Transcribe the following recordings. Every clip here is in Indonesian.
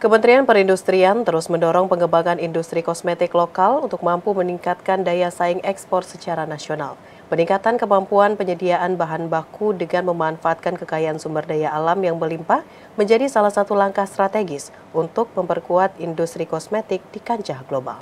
Kementerian Perindustrian terus mendorong pengembangan industri kosmetik lokal untuk mampu meningkatkan daya saing ekspor secara nasional. Peningkatan kemampuan penyediaan bahan baku dengan memanfaatkan kekayaan sumber daya alam yang melimpah menjadi salah satu langkah strategis untuk memperkuat industri kosmetik di kancah global.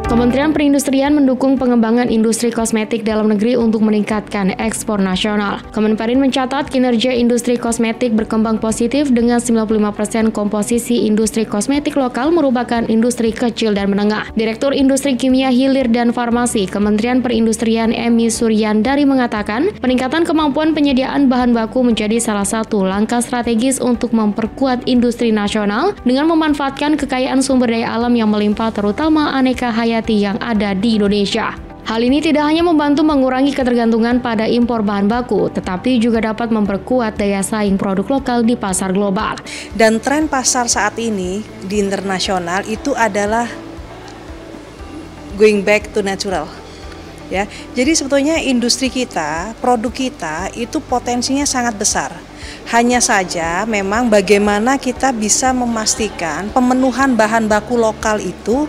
Kementerian Perindustrian mendukung pengembangan industri kosmetik dalam negeri untuk meningkatkan ekspor nasional. Kemenperin mencatat kinerja industri kosmetik berkembang positif dengan 95% komposisi industri kosmetik lokal merupakan industri kecil dan menengah. Direktur Industri Kimia Hilir dan Farmasi Kementerian Perindustrian Emi Suryandari mengatakan, peningkatan kemampuan penyediaan bahan baku menjadi salah satu langkah strategis untuk memperkuat industri nasional dengan memanfaatkan kekayaan sumber daya alam yang melimpah terutama aneka hayati yang ada di Indonesia. Hal ini tidak hanya membantu mengurangi ketergantungan pada impor bahan baku, tetapi juga dapat memperkuat daya saing produk lokal di pasar global. Dan tren pasar saat ini di internasional itu adalah going back to natural. Ya, jadi sebetulnya industri kita, produk kita itu potensinya sangat besar. Hanya saja memang bagaimana kita bisa memastikan pemenuhan bahan baku lokal itu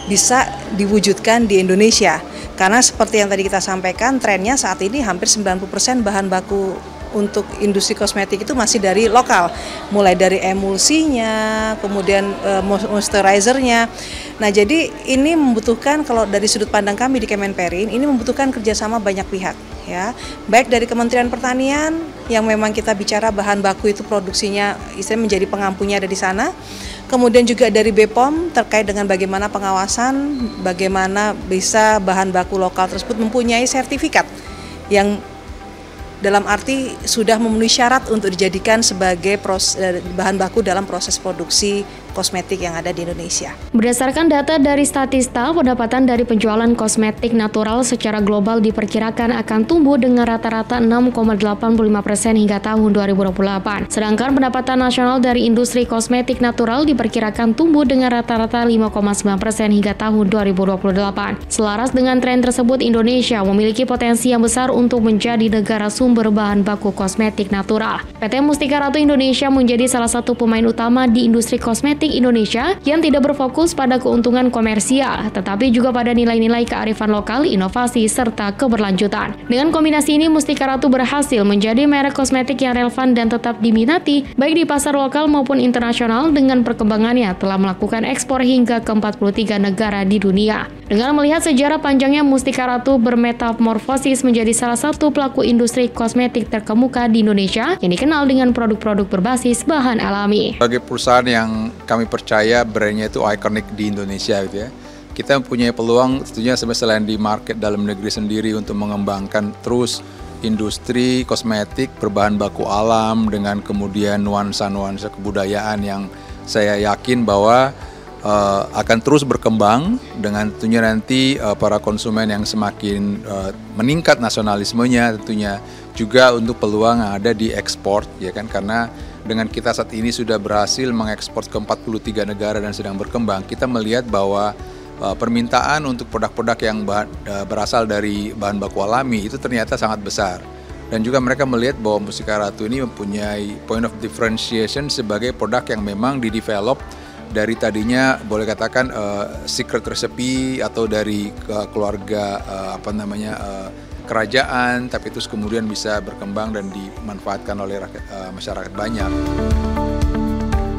bisa diwujudkan di Indonesia. Karena seperti yang tadi kita sampaikan, trennya saat ini hampir 90% bahan baku untuk industri kosmetik itu masih dari lokal, mulai dari emulsinya, kemudian moisturizernya. Nah, jadi ini membutuhkan, kalau dari sudut pandang kami di Kemenperin, ini membutuhkan kerjasama banyak pihak, ya, baik dari Kementerian Pertanian yang memang kita bicara bahan baku itu produksinya istilahnya menjadi pengampunya ada di sana, kemudian juga dari BPOM terkait dengan bagaimana pengawasan, bagaimana bisa bahan baku lokal tersebut mempunyai sertifikat yang dalam arti sudah memenuhi syarat untuk dijadikan sebagai bahan baku dalam proses produksi kosmetik yang ada di Indonesia. Berdasarkan data dari Statista, pendapatan dari penjualan kosmetik natural secara global diperkirakan akan tumbuh dengan rata-rata 6,85% hingga tahun 2028. Sedangkan pendapatan nasional dari industri kosmetik natural diperkirakan tumbuh dengan rata-rata 5,9% hingga tahun 2028. Selaras dengan tren tersebut, Indonesia memiliki potensi yang besar untuk menjadi negara sumber bahan baku kosmetik natural. PT Mustika Ratu Indonesia menjadi salah satu pemain utama di industri kosmetik Indonesia yang tidak berfokus pada keuntungan komersial, tetapi juga pada nilai-nilai kearifan lokal, inovasi, serta keberlanjutan. Dengan kombinasi ini, Mustika Ratu berhasil menjadi merek kosmetik yang relevan dan tetap diminati, baik di pasar lokal maupun internasional. Dengan perkembangannya telah melakukan ekspor hingga ke 43 negara di dunia. Dengan melihat sejarah panjangnya, Mustika Ratu bermetamorfosis menjadi salah satu pelaku industri kosmetik terkemuka di Indonesia yang dikenal dengan produk-produk berbasis bahan alami. Sebagai perusahaan yang kami percaya brandnya itu ikonik di Indonesia gitu ya. Kita mempunyai peluang tentunya selain di market dalam negeri sendiri untuk mengembangkan terus industri kosmetik berbahan baku alam dengan kemudian nuansa-nuansa kebudayaan yang saya yakin bahwa akan terus berkembang dengan tentunya nanti para konsumen yang semakin meningkat nasionalismenya, tentunya juga untuk peluang yang ada di ekspor, ya kan, karena dengan kita saat ini sudah berhasil mengekspor ke 43 negara dan sedang berkembang, kita melihat bahwa permintaan untuk produk-produk yang berasal dari bahan baku alami itu ternyata sangat besar. Dan juga mereka melihat bahwa Mustika Ratu ini mempunyai point of differentiation sebagai produk yang memang didevelop dari tadinya boleh katakan secret recipe atau dari keluarga kerajaan, tapi terus kemudian bisa berkembang dan dimanfaatkan oleh masyarakat banyak.